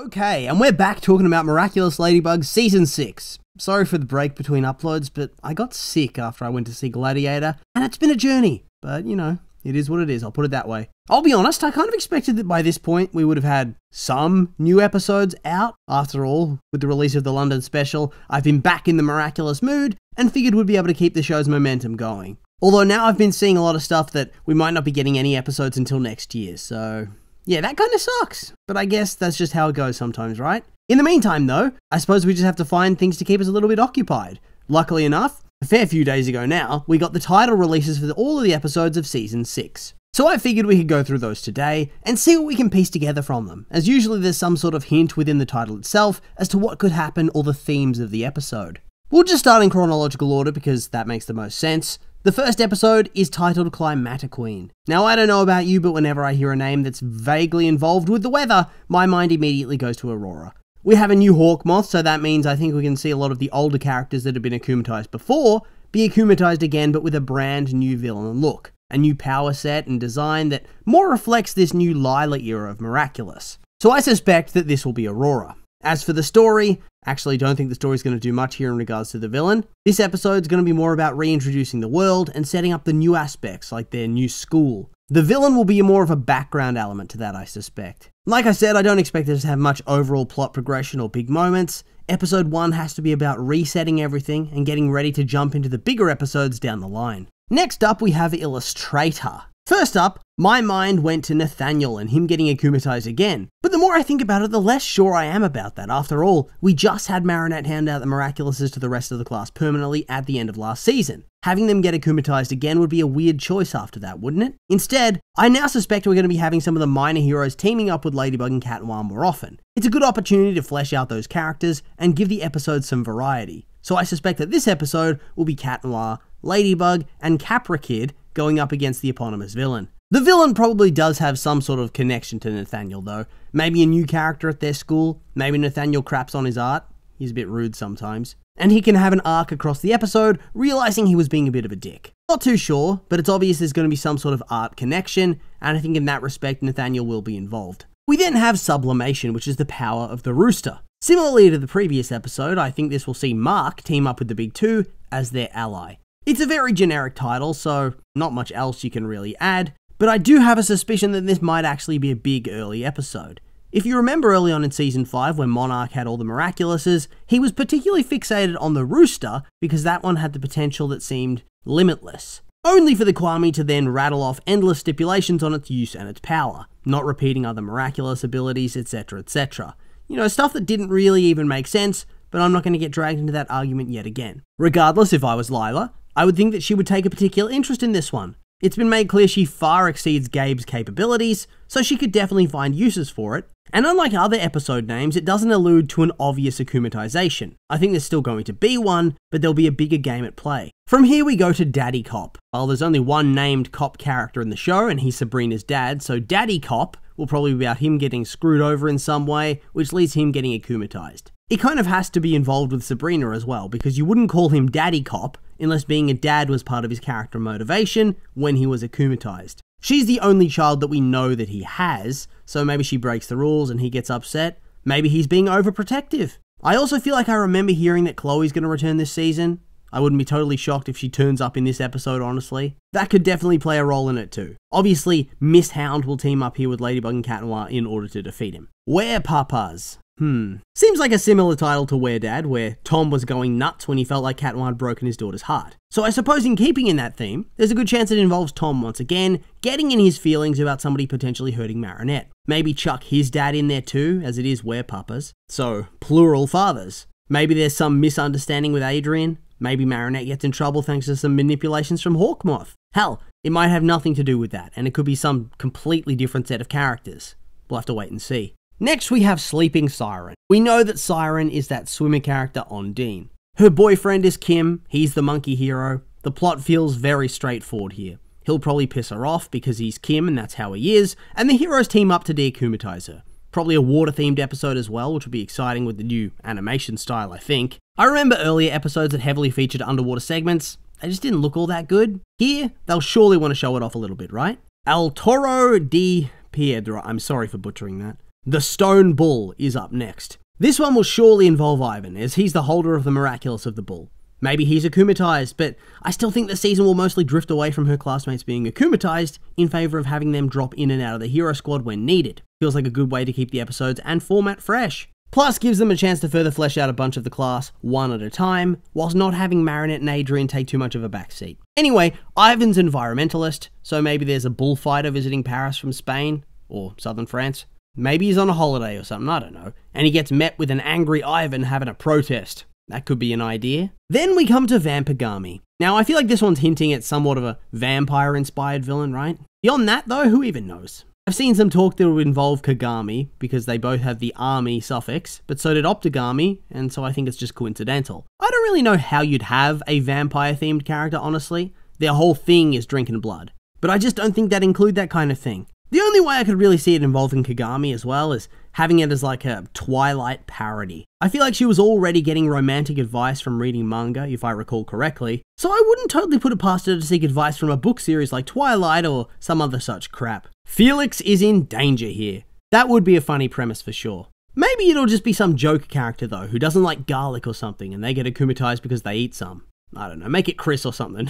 Okay, and we're back talking about Miraculous Ladybug Season 6. Sorry for the break between uploads, but I got sick after I went to see Gladiator, and it's been a journey. But, you know, it is what it is, I'll put it that way. I'll be honest, I kind of expected that by this point we would have had some new episodes out. After all, with the release of the London special, I've been back in the Miraculous mood, and figured we'd be able to keep the show's momentum going. Although now I've been seeing a lot of stuff that we might not be getting any episodes until next year, so yeah, that kind of sucks. But I guess that's just how it goes sometimes, right? In the meantime though, I suppose we just have to find things to keep us a little bit occupied. Luckily enough, a fair few days ago now, we got the title releases for all of the episodes of Season 6. So I figured we could go through those today and see what we can piece together from them, as usually there's some sort of hint within the title itself as to what could happen or the themes of the episode. We'll just start in chronological order because that makes the most sense. The first episode is titled Climatiqueen. Now, I don't know about you, but whenever I hear a name that's vaguely involved with the weather, my mind immediately goes to Aurora. We have a new Hawk Moth, so that means I think we can see a lot of the older characters that have been akumatized before be akumatized again, but with a brand new villain look. A new power set and design that more reflects this new Lila era of Miraculous. So I suspect that this will be Aurora. As for the story, actually don't think the story's going to do much here in regards to the villain. This episode's going to be more about reintroducing the world and setting up the new aspects, like their new school. The villain will be more of a background element to that, I suspect. Like I said, I don't expect it to have much overall plot progression or big moments. Episode 1 has to be about resetting everything and getting ready to jump into the bigger episodes down the line. Next up, we have Illustrator. First up, my mind went to Nathaniel and him getting akumatized again. But the more I think about it, the less sure I am about that. After all, we just had Marinette hand out the Miraculouses to the rest of the class permanently at the end of last season. Having them get akumatized again would be a weird choice after that, wouldn't it? Instead, I now suspect we're going to be having some of the minor heroes teaming up with Ladybug and Cat Noir more often. It's a good opportunity to flesh out those characters and give the episode some variety. So I suspect that this episode will be Cat Noir, Ladybug, and Capra Kid going up against the eponymous villain. The villain probably does have some sort of connection to Nathaniel though. Maybe a new character at their school, maybe Nathaniel craps on his art. He's a bit rude sometimes. And he can have an arc across the episode, realizing he was being a bit of a dick. Not too sure, but it's obvious there's going to be some sort of art connection, and I think in that respect Nathaniel will be involved. We then have Sublimation, which is the power of the rooster. Similarly to the previous episode, I think this will see Mark team up with the Big Two as their ally. It's a very generic title, so not much else you can really add, but I do have a suspicion that this might actually be a big early episode. If you remember early on in Season 5 when Monarch had all the Miraculouses, he was particularly fixated on the rooster because that one had the potential that seemed limitless. Only for the Kwami to then rattle off endless stipulations on its use and its power, not repeating other miraculous abilities, etc, etc. You know, stuff that didn't really even make sense, but I'm not going to get dragged into that argument yet again. Regardless, if I was Lila, I would think that she would take a particular interest in this one. It's been made clear she far exceeds Gabe's capabilities, so she could definitely find uses for it. And unlike other episode names, it doesn't allude to an obvious akumatization. I think there's still going to be one, but there'll be a bigger game at play. From here we go to Daddy Cop. Well, there's only one named cop character in the show, and he's Sabrina's dad, so Daddy Cop will probably be about him getting screwed over in some way, which leads him getting akumatized. It kind of has to be involved with Sabrina as well, because you wouldn't call him Daddy Cop unless being a dad was part of his character motivation when he was akumatized. She's the only child that we know that he has, so maybe she breaks the rules and he gets upset. Maybe he's being overprotective. I also feel like I remember hearing that Chloe's going to return this season. I wouldn't be totally shocked if she turns up in this episode, honestly. That could definitely play a role in it too. Obviously, Miss Hound will team up here with Ladybug and Cat Noir in order to defeat him. Where Papas? Seems like a similar title to Where Dad, where Tom was going nuts when he felt like Cat Noir had broken his daughter's heart. So I suppose in keeping in that theme, there's a good chance it involves Tom once again, getting in his feelings about somebody potentially hurting Marinette. Maybe chuck his dad in there too, as it is Where Papas. So, plural fathers. Maybe there's some misunderstanding with Adrian. Maybe Marinette gets in trouble thanks to some manipulations from Hawkmoth. Hell, it might have nothing to do with that, and it could be some completely different set of characters. We'll have to wait and see. Next we have Sleeping Siren. We know that Siren is that swimmer character Ondine. Her boyfriend is Kim, he's the monkey hero. The plot feels very straightforward here. He'll probably piss her off because he's Kim and that's how he is, and the heroes team up to de-akumatize her. Probably a water-themed episode as well, which will be exciting with the new animation style, I think. I remember earlier episodes that heavily featured underwater segments. They just didn't look all that good. Here, they'll surely want to show it off a little bit, right? El Toro di Piedra, I'm sorry for butchering that. The Stone Bull is up next. This one will surely involve Ivan, as he's the holder of the Miraculous of the Bull. Maybe he's akumatized, but I still think the season will mostly drift away from her classmates being akumatized in favour of having them drop in and out of the hero squad when needed. Feels like a good way to keep the episodes and format fresh. Plus gives them a chance to further flesh out a bunch of the class one at a time, whilst not having Marinette and Adrian take too much of a backseat. Anyway, Ivan's environmentalist, so maybe there's a bullfighter visiting Paris from Spain, or southern France. Maybe he's on a holiday or something, I don't know, and he gets met with an angry Ivan having a protest. That could be an idea. Then we come to Vampagami. Now, I feel like this one's hinting at somewhat of a vampire-inspired villain, right? Beyond that, though, who even knows? I've seen some talk that would involve Kagami, because they both have the army suffix, but so did Optigami, and so I think it's just coincidental. I don't really know how you'd have a vampire-themed character, honestly. Their whole thing is drinking blood. But I just don't think that'd include that kind of thing. The only way I could really see it involving Kagami as well is having it as like a Twilight parody. I feel like she was already getting romantic advice from reading manga, if I recall correctly, so I wouldn't totally put it past her to seek advice from a book series like Twilight or some other such crap. Felix is in danger here. That would be a funny premise for sure. Maybe it'll just be some joke character though, who doesn't like garlic or something and they get akumatized because they eat some. I don't know, make it Chris or something.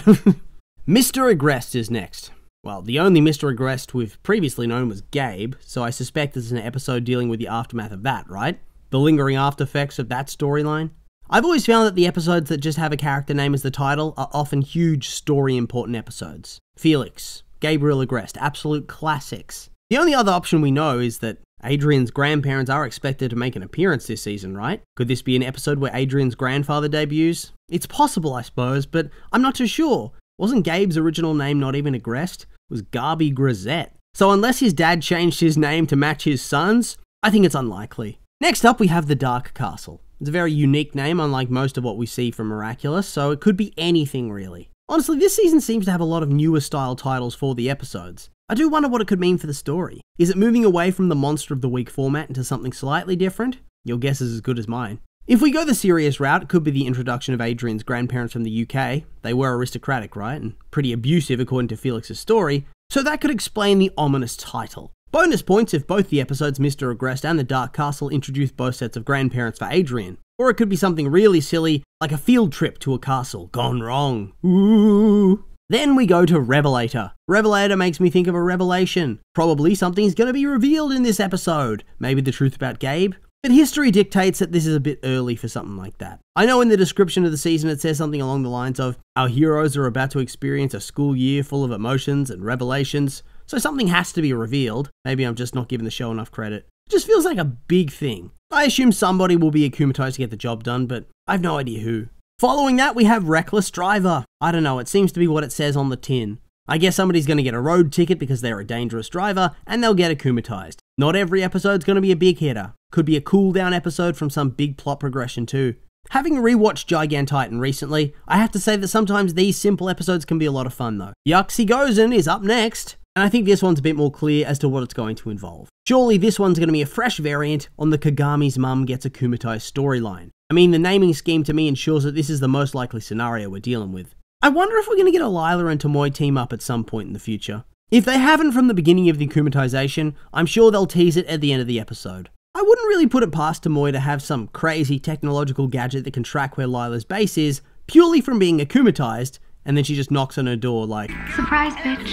Mr. Agrest is next. Well, the only Mr. Agrest we've previously known was Gabe, so I suspect this is an episode dealing with the aftermath of that, right? The lingering after effects of that storyline? I've always found that the episodes that just have a character name as the title are often huge story-important episodes. Felix, Gabriel Agrest, absolute classics. The only other option we know is that Adrian's grandparents are expected to make an appearance this season, right? Could this be an episode where Adrian's grandfather debuts? It's possible, I suppose, but I'm not too sure. Wasn't Gabe's original name not even Agrest? It was Garby Grisette. So unless his dad changed his name to match his son's, I think it's unlikely. Next up we have the Dark Castle. It's a very unique name, unlike most of what we see from Miraculous, so it could be anything really. Honestly, this season seems to have a lot of newer style titles for the episodes. I do wonder what it could mean for the story. Is it moving away from the Monster of the Week format into something slightly different? Your guess is as good as mine. If we go the serious route, it could be the introduction of Adrian's grandparents from the UK. They were aristocratic, right? And pretty abusive according to Felix's story, so that could explain the ominous title. Bonus points if both the episodes Mr. Agrest and the Dark Castle introduce both sets of grandparents for Adrian. Or it could be something really silly, like a field trip to a castle gone wrong. Ooh. Then we go to Revelator. Revelator makes me think of a revelation. Probably something's going to be revealed in this episode. Maybe the truth about Gabe? But history dictates that this is a bit early for something like that. I know in the description of the season it says something along the lines of, our heroes are about to experience a school year full of emotions and revelations, so something has to be revealed. Maybe I'm just not giving the show enough credit. It just feels like a big thing. I assume somebody will be akumatized to get the job done, but I've no idea who. Following that we have Reckless Driver. I don't know, it seems to be what it says on the tin. I guess somebody's going to get a road ticket because they're a dangerous driver, and they'll get akumatized. Not every episode's going to be a big hitter. Could be a cool down episode from some big plot progression too. Having rewatched Gigantitan recently, I have to say that sometimes these simple episodes can be a lot of fun though. Yuxi Gozen is up next, and I think this one's a bit more clear as to what it's going to involve. Surely this one's going to be a fresh variant on the Kagami's mum gets akumatized storyline. I mean, the naming scheme to me ensures that this is the most likely scenario we're dealing with. I wonder if we're going to get a Lila and Tomoe team up at some point in the future. If they haven't from the beginning of the akumatization, I'm sure they'll tease it at the end of the episode. I wouldn't really put it past Tomoe to have some crazy technological gadget that can track where Lila's base is, purely from being akumatized, and then she just knocks on her door like, surprise, bitch.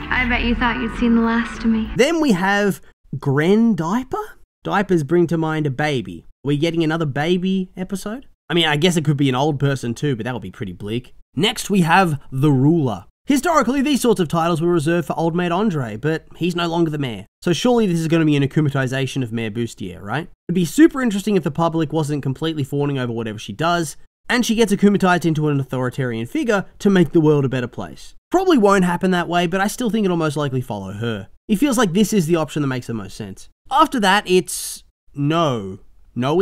I bet you thought you'd seen the last of me. Then we have Gren Diaper? Diapers bring to mind a baby. Are we getting another baby episode? I mean, I guess it could be an old person too, but that would be pretty bleak. Next we have The Ruler. Historically, these sorts of titles were reserved for old mate Andre, but he's no longer the mayor. So surely this is going to be an akumatization of Mayor Bustier, right? It'd be super interesting if the public wasn't completely fawning over whatever she does, and she gets akumatized into an authoritarian figure to make the world a better place. Probably won't happen that way, but I still think it'll most likely follow her. It feels like this is the option that makes the most sense. After that, it's Noe? Noe?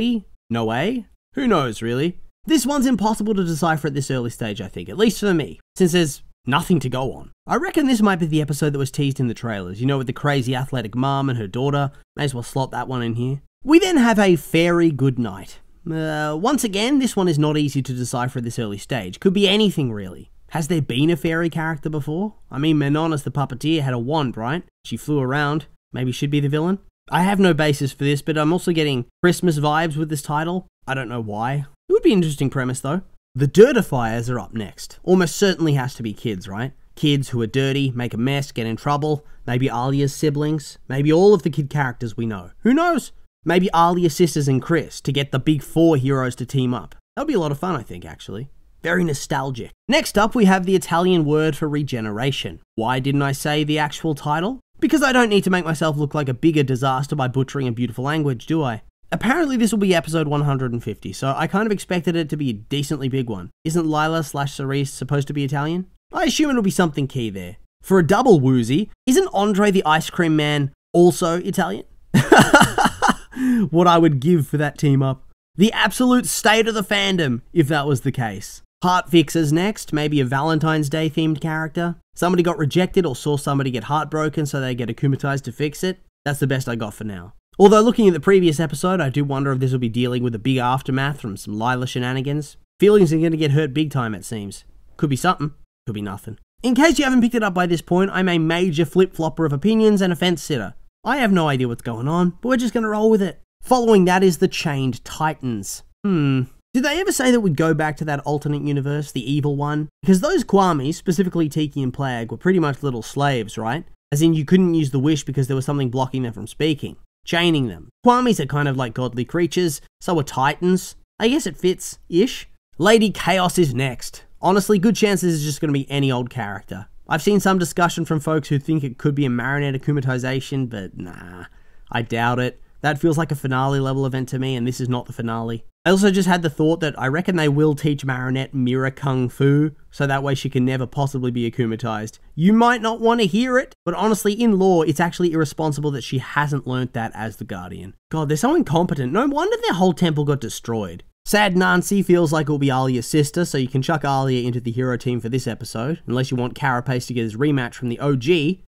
Who knows, really? This one's impossible to decipher at this early stage, I think, at least for me, since there's nothing to go on. I reckon this might be the episode that was teased in the trailers, you know, with the crazy athletic mom and her daughter. May as well slot that one in here. We then have a Fairy Goodnight. Once again, this one is not easy to decipher at this early stage. Could be anything, really. Has there been a fairy character before? I mean, Menonis the puppeteer had a wand, right? She flew around. Maybe she'd be the villain? I have no basis for this, but I'm also getting Christmas vibes with this title. I don't know why. It would be an interesting premise though. The Dirtifiers are up next. Almost certainly has to be kids, right? Kids who are dirty, make a mess, get in trouble. Maybe Alia's siblings. Maybe all of the kid characters we know. Who knows? Maybe Alia's sisters and Chris to get the big 4 heroes to team up. That'll be a lot of fun, I think, actually. Very nostalgic. Next up, we have the Italian word for regeneration. Why didn't I say the actual title? Because I don't need to make myself look like a bigger disaster by butchering a beautiful language, do I? Apparently this will be episode 150, so I kind of expected it to be a decently big one. Isn't Lila/Cerise supposed to be Italian? I assume it'll be something key there. For a double woozy, isn't Andre the Ice Cream Man also Italian? What I would give for that team up. The absolute state of the fandom, if that was the case. Heart fixers next, maybe a Valentine's Day themed character. Somebody got rejected or saw somebody get heartbroken so they get akumatized to fix it. That's the best I got for now. Although looking at the previous episode, I do wonder if this will be dealing with a big aftermath from some Lila shenanigans. Feelings are going to get hurt big time, it seems. Could be something, could be nothing. In case you haven't picked it up by this point, I'm a major flip-flopper of opinions and a fence-sitter. I have no idea what's going on, but we're just going to roll with it. Following that is the Chained Titans. Did they ever say that we'd go back to that alternate universe, the evil one? Because those Kwamis, specifically Tiki and Plague, were pretty much little slaves, right? As in you couldn't use the wish because there was something blocking them from speaking. Chaining them. Kwamis are kind of like godly creatures, so are Titans. I guess it fits-ish. Lady Chaos is next. Honestly, good chances it's just going to be any old character. I've seen some discussion from folks who think it could be a Marinette akumatization, but nah, I doubt it. That feels like a finale level event to me, and this is not the finale. I also just had the thought that I reckon they will teach Marinette Mira Kung Fu, so that way she can never possibly be akumatized. You might not want to hear it, but honestly, in lore, it's actually irresponsible that she hasn't learnt that as the Guardian. God, they're so incompetent. No wonder their whole temple got destroyed. Sad Nancy feels like it'll be Alia's sister, so you can chuck Alia into the hero team for this episode, unless you want Carapace to get his rematch from the OG.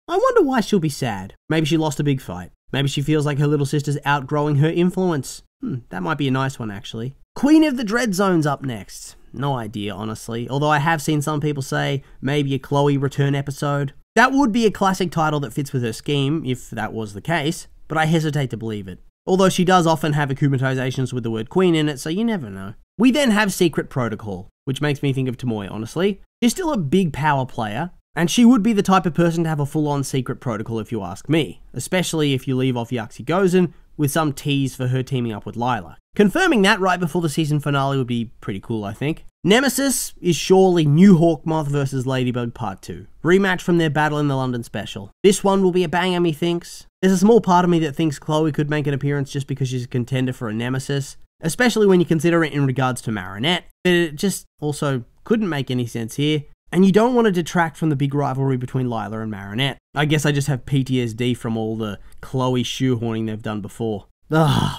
I wonder why she'll be sad. Maybe she lost a big fight. Maybe she feels like her little sister's outgrowing her influence. That might be a nice one, actually. Queen of the Dread Zone's up next. No idea, honestly. Although I have seen some people say maybe a Chloe return episode. That would be a classic title that fits with her scheme, if that was the case, but I hesitate to believe it. Although she does often have akumatizations with the word queen in it, so you never know. We then have Secret Protocol, which makes me think of Tomoe, honestly. She's still a big power player, and she would be the type of person to have a full-on Secret Protocol if you ask me, especially if you leave off Yaxi Gozen with some tease for her teaming up with Lila. Confirming that right before the season finale would be pretty cool, I think. Nemesis is surely New Hawkmoth vs Ladybug Part 2. Rematch from their battle in the London special. This one will be a banger, methinks. There's a small part of me that thinks Chloe could make an appearance just because she's a contender for a Nemesis, especially when you consider it in regards to Marinette, but it just also couldn't make any sense here. And you don't want to detract from the big rivalry between Lila and Marinette. I guess I just have PTSD from all the Chloe shoehorning they've done before.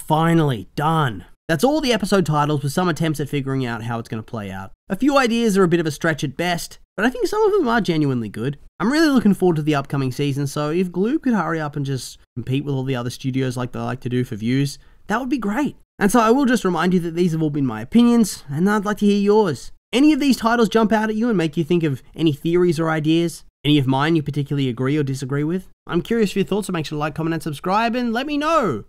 Finally, done. That's all the episode titles with some attempts at figuring out how it's going to play out. A few ideas are a bit of a stretch at best, but I think some of them are genuinely good. I'm really looking forward to the upcoming season, so if Glue could hurry up and just compete with all the other studios like they like to do for views, that would be great. And so I will just remind you that these have all been my opinions, and I'd like to hear yours. Any of these titles jump out at you and make you think of any theories or ideas? Any of mine you particularly agree or disagree with? I'm curious for your thoughts, so make sure to like, comment, and subscribe, and let me know!